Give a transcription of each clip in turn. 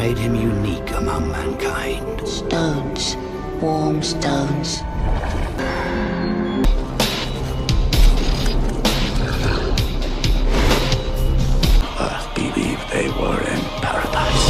made him unique among mankind. Stones, warm stones. Earth believed they were in paradise.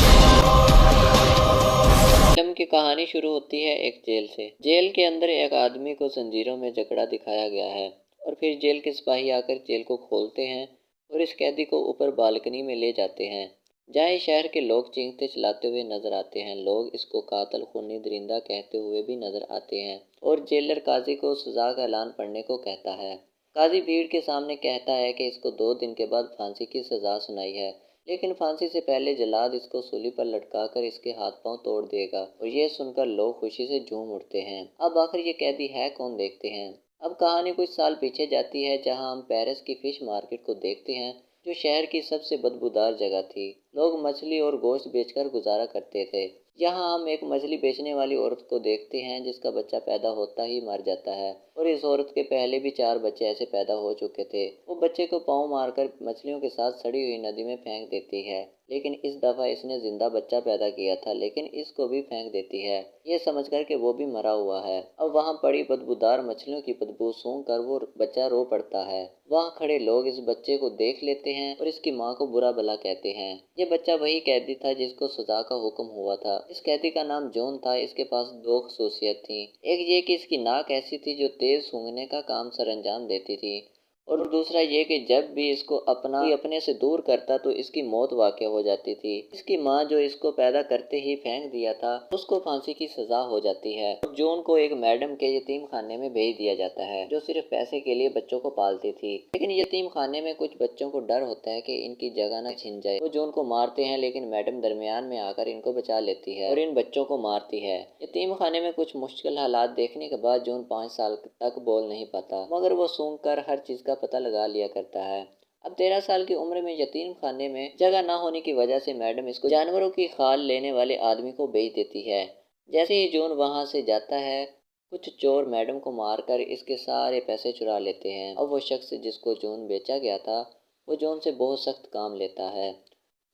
Film کی کہانی شروع ہوتی ہے ایک جیل سے۔ جیل کے اندر ایک آدمی کو زنجیروں میں جکڑا دکھایا گیا ہے اور پھر جیل کے سپاہی آ کر جیل کو کھولتے ہیں اور اس قیدی کو اوپر بالکنی میں لے جاتے ہیں، جہاں شہر کے لوگ چیختے چلاتے ہوئے نظر آتے ہیں۔ لوگ اس کو قاتل خونی درندہ کہتے ہوئے بھی نظر آتے ہیں اور جیلر قاضی کو سزا کا اعلان پڑھنے کو کہتا ہے۔ قاضی بھیڑ کے سامنے کہتا ہے کہ اس کو 2 دن کے بعد پھانسی کی سزا سنائی ہے، لیکن پھانسی سے پہلے جلاد اس کو سولی پر لٹکا کر اس کے ہاتھ پاؤں توڑ دے گا، اور یہ سن کر لوگ خوشی سے جھوم اٹھتے ہیں۔ اب آخر یہ قیدی ہے کون، دیکھتے ہیں۔ اب کہانی کچھ سال پیچھے جاتی ہے، جہاں ہم پیرس کی فش مارکیٹ کو دیکھتے ہیں، جو شہر کی سب سے بدبودار جگہ تھی۔ لوگ مچھلی اور گوشت بیچ کر گزارا کرتے تھے۔ یہاں ہم ایک مچھلی بیچنے والی عورت کو دیکھتے ہیں جس کا بچہ پیدا ہوتا ہی مر جاتا ہے، اور اس عورت کے پہلے بھی 4 بچے ایسے پیدا ہو چکے تھے۔ وہ بچے کو پاؤں مار کر مچھلیوں کے ساتھ سڑی ہوئی ندی میں پھینک دیتی ہے، لیکن اس دفعہ اس نے زندہ بچہ پیدا کیا تھا، لیکن اس کو بھی پھینک دیتی ہے، یہ سمجھ کر کہ وہ بھی مرا ہوا ہے۔ اب وہاں پڑی بدبودار مچھلیوں کی بدبو سونگھ کر وہ بچہ رو پڑتا ہے۔ وہاں کھڑے لوگ اس بچے کو دیکھ لیتے ہیں اور اس کی ماں کو برا بھلا کہتے ہیں۔ یہ بچہ وہی قیدی تھا جس کو سزا کا حکم ہوا تھا۔ اس قیدی کا نام جون تھا۔ اس کے پاس 2 خصوصیت تھیں، ایک یہ کہ اس کی ناک ایسی تھی جو تیز سونگھنے کا کام سر انجام دیتی تھی، اور دوسرا یہ کہ جب بھی اس کو اپنے سے دور کرتا تو اس کی موت واقع ہو جاتی تھی۔ اس کی ماں جو اس کو پیدا کرتے ہی پھینک دیا تھا، اس کو پھانسی کی سزا ہو جاتی ہے۔ جون کو ایک میڈم کے یتیم خانے میں بھیج دیا جاتا ہے، جو صرف پیسے کے لیے بچوں کو پالتی تھی، لیکن یتیم خانے میں کچھ بچوں کو ڈر ہوتا ہے کہ ان کی جگہ نہ چھن جائے۔ وہ جون کو مارتے ہیں، لیکن میڈم درمیان میں آ کر ان کو بچا لیتی ہے اور ان بچوں کو مارتی ہے۔ یتیم خانے میں کچھ مشکل حالات دیکھنے کے بعد جون 5 سال تک بول نہیں پاتا، مگر وہ سونگھ کر ہر چیز کا پتہ لگا لیا کرتا ہے۔ اب 13 سال کی عمر میں یتیم خانے میں جگہ نہ ہونے کی وجہ سے میڈم اس کو جانوروں کی کھال لینے والے آدمی کو بیچ دیتی ہے۔ جیسے ہی جون وہاں سے جاتا ہے، کچھ چور میڈم کو مار کر اس کے سارے پیسے چرا لیتے ہیں۔ اب وہ شخص جس کو جون بیچا گیا تھا، وہ جون سے بہت سخت کام لیتا ہے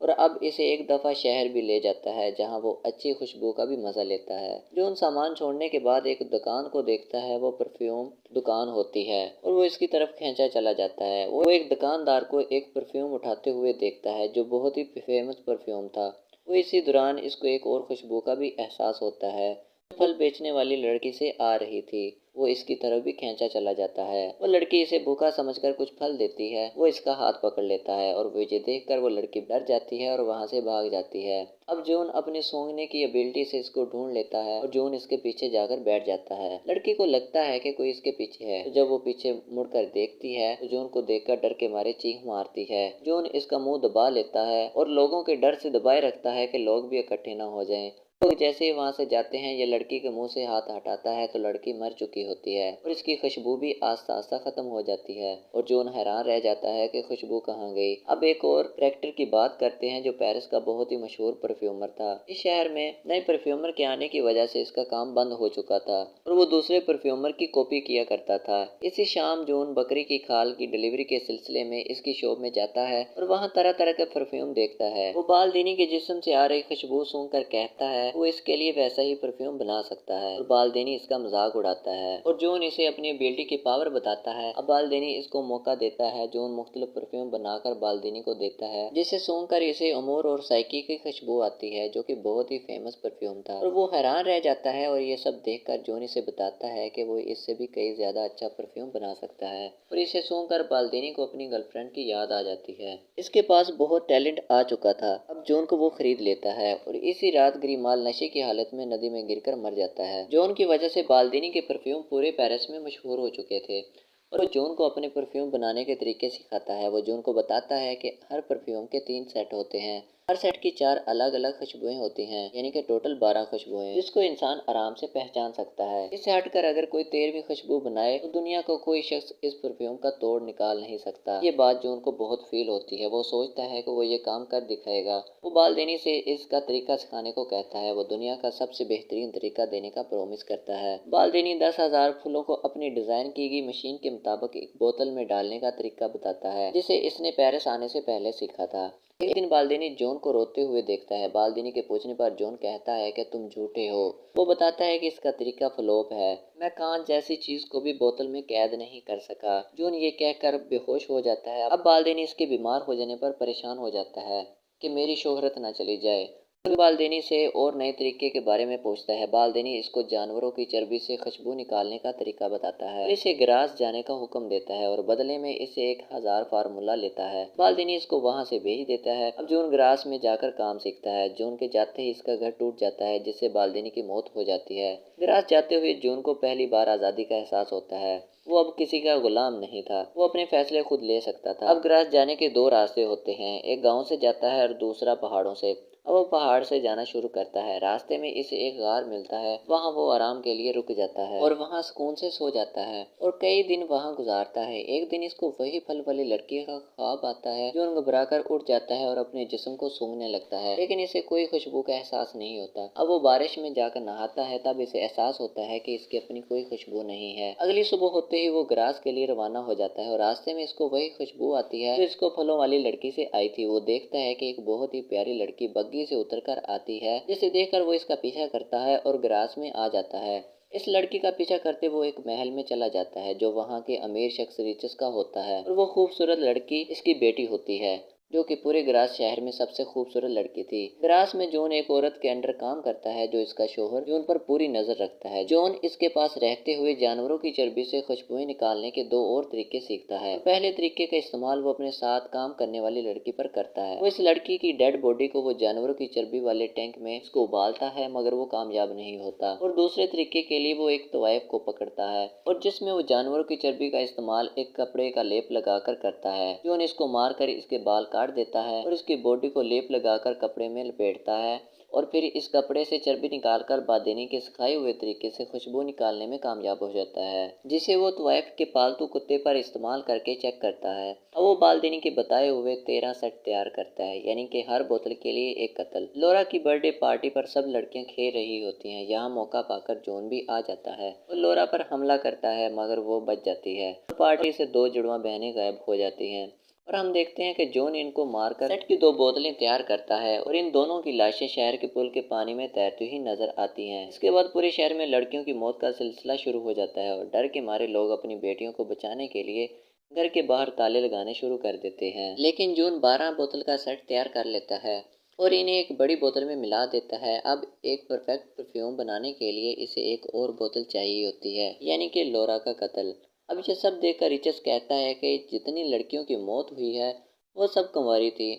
اور اب اسے ایک دفعہ شہر بھی لے جاتا ہے، جہاں وہ اچھی خوشبو کا بھی مزہ لیتا ہے۔ جون سامان چھوڑنے کے بعد ایک دکان کو دیکھتا ہے، وہ پرفیوم دکان ہوتی ہے اور وہ اس کی طرف کھینچا چلا جاتا ہے۔ وہ ایک دکاندار کو ایک پرفیوم اٹھاتے ہوئے دیکھتا ہے جو بہت ہی فیمس پرفیوم تھا۔ وہ اسی دوران اس کو ایک اور خوشبو کا بھی احساس ہوتا ہے، پھل بیچنے والی لڑکی سے آ رہی تھی۔ وہ اس کی طرف بھی کھینچا چلا جاتا ہے۔ وہ لڑکی اسے بھوکا سمجھ کر کچھ پھل دیتی ہے۔ وہ اس کا ہاتھ پکڑ لیتا ہے اور یہ دیکھ کر وہ لڑکی ڈر جاتی ہے اور وہاں سے بھاگ جاتی ہے۔ اب جون اپنے سونگھنے کی ایبلٹی سے اس کو ڈھونڈ لیتا ہے اور جون اس کے پیچھے جا کر بیٹھ جاتا ہے۔ لڑکی کو لگتا ہے کہ کوئی اس کے پیچھے ہے، تو جب وہ پیچھے مڑ کر دیکھتی ہے تو جون کو دیکھ کر ڈر کے مارے چیخ مارتی ہے۔ جون اس کا منہ دبا لیتا ہے اور لوگوں کے ڈر سے دبائے رکھتا ہے کہ لوگ بھی اکٹھے نہ ہو جائیں۔ لوگ جیسے ہی وہاں سے جاتے ہیں، یہ لڑکی کے منہ سے ہاتھ ہٹاتا ہے تو لڑکی مر چکی ہوتی ہے اور اس کی خوشبو بھی آہستہ آہستہ ختم ہو جاتی ہے، اور جون حیران رہ جاتا ہے کہ خوشبو کہاں گئی۔ اب ایک اور کریکٹر کی بات کرتے ہیں جو پیرس کا بہت ہی مشہور پرفیومر تھا۔ اس شہر میں نئے پرفیومر کے آنے کی وجہ سے اس کا کام بند ہو چکا تھا اور وہ دوسرے پرفیومر کی کاپی کیا کرتا تھا۔ اسی شام جون بکری کی کھال کی ڈیلیوری کے سلسلے میں اس کی شاپ میں جاتا ہے اور وہاں طرح طرح کے پرفیوم دیکھتا ہے۔ وہ بالدینی کے جسم سے آ رہی خوشبو سونگھ کر کہتا ہے وہ اس کے لیے ویسا ہی پرفیوم بنا سکتا ہے، اور بالدینی اس کا مذاق اڑاتا ہے اور جون اسے اپنی بیٹی کی پاور بتاتا ہے۔ اب بالدینی اس کو موقع دیتا ہے۔ جون مختلف پرفیوم بنا کر بالدینی کو دیتا ہے، جسے سونگھ کر اسے امور اور سائیکی کی خوشبو آتی ہے، جو کہ بہت ہی فیمس پرفیوم تھا، اور وہ حیران رہ جاتا ہے۔ اور یہ سب دیکھ کر جون اسے بتاتا ہے کہ وہ اس سے بھی کئی زیادہ اچھا پرفیوم بنا سکتا ہے، اور اسے سونگھ کر بالدینی کو اپنی گرل فرینڈ کی یاد آ جاتی ہے۔ اس کے پاس بہت ٹیلنٹ آ چکا تھا، اب جون کو وہ خرید لیتا ہے اور اسی رات گریمال نشے کی حالت میں ندی میں گر کر مر جاتا ہے۔ جون کی وجہ سے بالدینی کے پرفیوم پورے پیرس میں مشہور ہو چکے تھے اور وہ جون کو اپنے پرفیوم بنانے کے طریقے سکھاتا ہے۔ وہ جون کو بتاتا ہے کہ ہر پرفیوم کے 3 سیٹ ہوتے ہیں، ہر سیٹ کی 4 الگ الگ خوشبوئیں ہوتی ہیں، یعنی کہ ٹوٹل 12 خوشبوئیں، جس کو انسان آرام سے پہچان سکتا ہے۔ اس سے ہٹ کر اگر کوئی 13ویں خوشبو بنائے تو دنیا کا کوئی شخص اس پرفیوم کا توڑ نکال نہیں سکتا۔ یہ بات جون کو بہت فیل ہوتی ہے۔ وہ سوچتا ہے کہ وہ یہ کام کر دکھائے گا۔ وہ بالدینی سے اس کا طریقہ سکھانے کو کہتا ہے۔ وہ دنیا کا سب سے بہترین طریقہ دینے کا پرومس کرتا ہے۔ بالدینی 10,000 پھولوں کو اپنی ڈیزائن کی گئی مشین کے مطابق ایک بوتل میں ڈالنے کا طریقہ بتاتا ہے، جسے اس نے پیرس آنے سے پہلے سیکھا تھا۔ ایک دن بالدینی جون کو روتے ہوئے دیکھتا ہے۔ بالدینی کے پوچھنے پر جون کہتا ہے کہ تم جھوٹے ہو۔ وہ بتاتا ہے کہ اس کا طریقہ فلوپ ہے۔ میں کانچ جیسی چیز کو بھی بوتل میں قید نہیں کر سکا۔ جون یہ کہہ کر بے ہوش ہو جاتا ہے۔ اب بالدینی اس کے بیمار ہو جانے پر پریشان ہو جاتا ہے کہ میری شہرت نہ چلی جائے۔ بالدینی سے اور نئے طریقے کے بارے میں پوچھتا ہے۔ بالدینی اس کو جانوروں کی چربی سے خوشبو نکالنے کا طریقہ بتاتا ہے اور اسے گراس جانے کا حکم دیتا ہے اور بدلے میں اسے 1000 فارمولا لیتا ہے۔ بالدینی اس کو وہاں سے بھیج دیتا ہے۔ اب جون گراس میں جا کر کام سیکھتا ہے۔ جون کے جاتے ہی اس کا گھر ٹوٹ جاتا ہے جس سے بالدینی کی موت ہو جاتی ہے۔ گراس جاتے ہوئے جون کو پہلی بار آزادی کا احساس ہوتا ہے۔ وہ اب کسی کا غلام نہیں تھا۔ وہ اپنے فیصلے خود لے سکتا تھا۔ اب گراس جانے کے 2 راستے ہوتے ہیں، ایک گاؤں سے جاتا ہے اور دوسرا پہاڑوں سے۔ اب وہ پہاڑ سے جانا شروع کرتا ہے۔ راستے میں اسے ایک غار ملتا ہے۔ وہاں وہ آرام کے لیے رک جاتا ہے اور وہاں سکون سے سو جاتا ہے اور کئی دن وہاں گزارتا ہے۔ ایک دن اس کو وہی پھل والی لڑکی کا خواب آتا ہے۔ جون گھبرا کر اٹھ جاتا ہے اور اپنے جسم کو سونگھنے لگتا ہے، لیکن اسے کوئی خوشبو کا احساس نہیں ہوتا۔ اب وہ بارش میں جا کر نہاتا ہے، تب اسے احساس ہوتا ہے کہ اس کی اپنی کوئی خوشبو نہیں ہے۔ اگلی صبح ہوتے ہی وہ گراس کے لیے روانہ ہو جاتا ہے اور راستے میں اس کو وہی خوشبو آتی ہے جو اس کو پھلوں والی لڑکی سے آئی تھی۔ وہ دیکھتا ہے کہ ایک بہت ہی پیاری لڑکی بگھی سے اتر کر آتی ہے، جسے دیکھ کر وہ اس کا پیچھا کرتا ہے اور گراس میں آ جاتا ہے۔ اس لڑکی کا پیچھا کرتے وہ ایک محل میں چلا جاتا ہے جو وہاں کے امیر شخص ریچس کا ہوتا ہے اور وہ خوبصورت لڑکی اس کی بیٹی ہوتی ہے جو کہ پورے گراس شہر میں سب سے خوبصورت لڑکی تھی۔ گراس میں جون ایک عورت کے انڈر کام کرتا ہے جو اس کا شوہر جون پر پوری نظر رکھتا ہے۔ جون اس کے پاس رہتے ہوئے جانوروں کی چربی سے خوشبوئیں نکالنے کے 2 اور طریقے سیکھتا ہے۔ پہلے طریقے کا استعمال وہ اپنے ساتھ کام کرنے والی لڑکی پر کرتا ہے۔ وہ اس لڑکی کی ڈیڈ باڈی کو وہ جانوروں کی چربی والے ٹینک میں اس کو ابالتا ہے، مگر وہ کامیاب نہیں ہوتا۔ اور دوسرے طریقے کے لیے وہ ایک طوائف کو پکڑتا ہے اور جس میں وہ جانوروں کی چربی کا استعمال ایک کپڑے کا لیپ لگا کر کرتا ہے۔ جون اس کو مار کر اس کے بال کاٹ دیتا ہے اور اس کی باڈی کو لیپ لگا کر کپڑے میں لپیٹتا ہے اور پھر اس کپڑے سے چربی نکال کر بالدینی کے سکھائے ہوئے طریقے سے خوشبو نکالنے میں کامیاب ہو جاتا ہے، جسے وہ طوائف کے پالتو کتے پر استعمال کر کے چیک کرتا ہے۔ اب وہ بالدینی کے بتائے ہوئے 13 سیٹ تیار کرتا ہے، یعنی کہ ہر بوتل کے لیے ایک قتل۔ لورا کی برتھ ڈے پارٹی پر سب لڑکیاں کھیل رہی ہوتی ہیں۔ یہاں موقع پا کر جون بھی آ جاتا ہے اور لورا پر حملہ کرتا ہے، مگر وہ بچ جاتی ہے۔ پارٹی سے 2 جڑواں بہنیں غائب ہو جاتی ہیں اور ہم دیکھتے ہیں کہ جون ان کو مار کر سیٹ کی 2 بوتلیں تیار کرتا ہے اور ان دونوں کی لاشیں شہر کے پل کے پانی میں تیرتی ہوئی نظر آتی ہیں۔ اس کے بعد پورے شہر میں لڑکیوں کی موت کا سلسلہ شروع ہو جاتا ہے اور ڈر کے مارے لوگ اپنی بیٹیوں کو بچانے کے لیے گھر کے باہر تالے لگانے شروع کر دیتے ہیں۔ لیکن جون 12 بوتل کا سیٹ تیار کر لیتا ہے اور انہیں ایک بڑی بوتل میں ملا دیتا ہے۔ اب ایک پرفیکٹ پرفیوم بنانے کے لیے اسے ایک اور بوتل چاہیے ہوتی ہے، یعنی کہ لورا کا قتل۔ اب یہ سب دیکھ کر ریچس کہتا ہے کہ جتنی لڑکیوں کی موت ہوئی ہے وہ سب کنواری تھی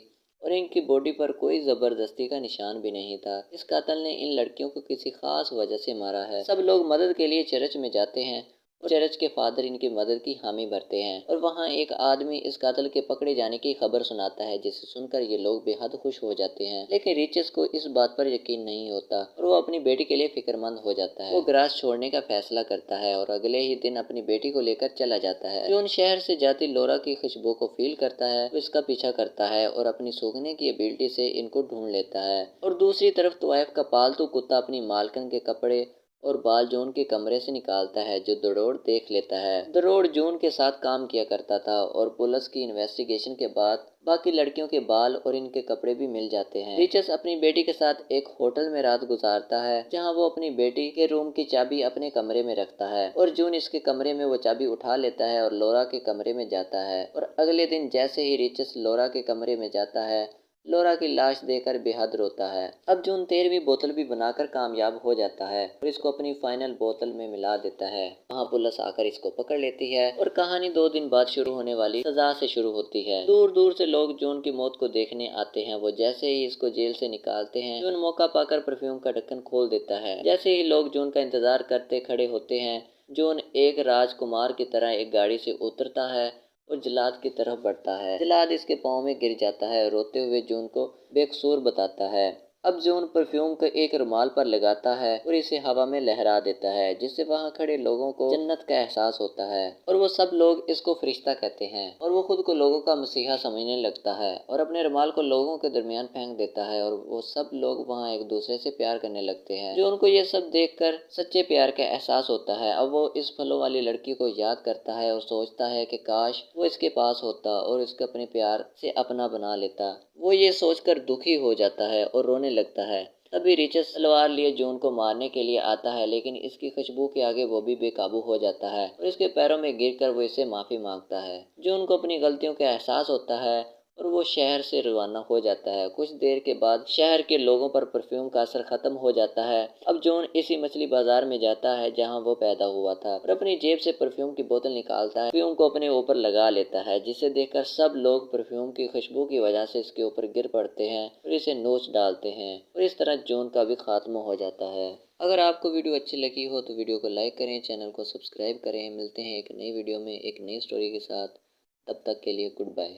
اور ان کی باڈی پر کوئی زبردستی کا نشان بھی نہیں تھا۔ اس قاتل نے ان لڑکیوں کو کسی خاص وجہ سے مارا ہے۔ سب لوگ مدد کے لیے چرچ میں جاتے ہیں اور چرچ کے فادر ان کی مدد کی حامی بھرتے ہیں اور وہاں ایک آدمی اس قاتل کے پکڑے جانے کی خبر سناتا ہے، جسے سن کر یہ لوگ بے حد خوش ہو جاتے ہیں۔ لیکن ریچس کو اس بات پر یقین نہیں ہوتا اور وہ اپنی بیٹی کے لیے فکر مند ہو جاتا ہے۔ وہ گراس چھوڑنے کا فیصلہ کرتا ہے اور اگلے ہی دن اپنی بیٹی کو لے کر چلا جاتا ہے۔ جون شہر سے جاتی لورا کی خوشبو کو فیل کرتا ہے، وہ اس کا پیچھا کرتا ہے اور اپنی سونگھنے کی ایبلٹی سے ان کو ڈھونڈ لیتا ہے۔ اور دوسری طرف طوائف کا پالتو کتا اپنی مالکن کے کپڑے اور بال جون کے کمرے سے نکالتا ہے، جو دروڑ دیکھ لیتا ہے۔ دروڑ جون کے ساتھ کام کیا کرتا تھا اور پولیس کی انویسٹیگیشن کے بعد باقی لڑکیوں کے بال اور ان کے کپڑے بھی مل جاتے ہیں۔ ریچس اپنی بیٹی کے ساتھ ایک ہوٹل میں رات گزارتا ہے جہاں وہ اپنی بیٹی کے روم کی چابی اپنے کمرے میں رکھتا ہے اور جون اس کے کمرے میں وہ چابی اٹھا لیتا ہے اور لورا کے کمرے میں جاتا ہے۔ اور اگلے دن جیسے ہی ریچس لورا کے کمرے میں جاتا ہے، لورا کی لاش دیکھ کر بے حد روتا ہے۔ اب جون 13ویں بوتل بھی بنا کر کامیاب ہو جاتا ہے اور اس کو اپنی فائنل بوتل میں ملا دیتا ہے۔ وہاں پولیس آ کر اس کو پکڑ لیتی ہے اور کہانی 2 دن بعد شروع ہونے والی سزا سے شروع ہوتی ہے۔ دور دور سے لوگ جون کی موت کو دیکھنے آتے ہیں۔ وہ جیسے ہی اس کو جیل سے نکالتے ہیں، جون موقع پا کر پرفیوم کا ڈھکن کھول دیتا ہے۔ جیسے ہی لوگ جون کا انتظار کرتے کھڑے ہوتے ہیں، جون ایک راجکمار کی طرح ایک گاڑی سے اترتا ہے اور جلاد کی طرف بڑھتا ہے۔ جلاد اس کے پاؤں میں گر جاتا ہے اور روتے ہوئے جون کو بے قصور بتاتا ہے۔ اب جون پرفیوم کو ایک رومال پر لگاتا ہے اور اسے ہوا میں لہرا دیتا ہے، جس سے وہاں کھڑے لوگوں کو جنت کا احساس ہوتا ہے اور وہ سب لوگ اس کو فرشتہ کہتے ہیں اور وہ خود کو لوگوں کا مسیحا سمجھنے لگتا ہے اور اپنے رومال کو لوگوں کے درمیان پھینک دیتا ہے اور وہ سب لوگ وہاں ایک دوسرے سے پیار کرنے لگتے ہیں۔ جون کو یہ سب دیکھ کر سچے پیار کا احساس ہوتا ہے۔ اب وہ اس پھلوں والی لڑکی کو یاد کرتا ہے اور سوچتا ہے کہ کاش وہ اس کے پاس ہوتا اور اس کو اپنے پیار سے اپنا بنا لیتا۔ وہ یہ سوچ کر دکھی ہو جاتا ہے اور رونے لگتا ہے۔ تبھی ریچس تلوار لیے جون کو مارنے کے لیے آتا ہے، لیکن اس کی خوشبو کے آگے وہ بھی بے قابو ہو جاتا ہے اور اس کے پیروں میں گر کر وہ اس سے معافی مانگتا ہے۔ جون کو اپنی غلطیوں کا احساس ہوتا ہے اور وہ شہر سے روانہ ہو جاتا ہے۔ کچھ دیر کے بعد شہر کے لوگوں پر پرفیوم کا اثر ختم ہو جاتا ہے۔ اب جون اسی مچھلی بازار میں جاتا ہے جہاں وہ پیدا ہوا تھا اور اپنی جیب سے پرفیوم کی بوتل نکالتا ہے، پرفیوم کو اپنے اوپر لگا لیتا ہے، جسے دیکھ کر سب لوگ پرفیوم کی خوشبو کی وجہ سے اس کے اوپر گر پڑتے ہیں اور اسے نوچ ڈالتے ہیں اور اس طرح جون کا بھی خاتمہ ہو جاتا ہے۔ اگر آپ کو ویڈیو اچھی لگی ہو تو ویڈیو کو لائک کریں، چینل کو سبسکرائب کریں۔ ملتے ہیں ایک نئی ویڈیو میں ایک نئی سٹوری کے ساتھ، تب تک کے لیے گڈ بائے۔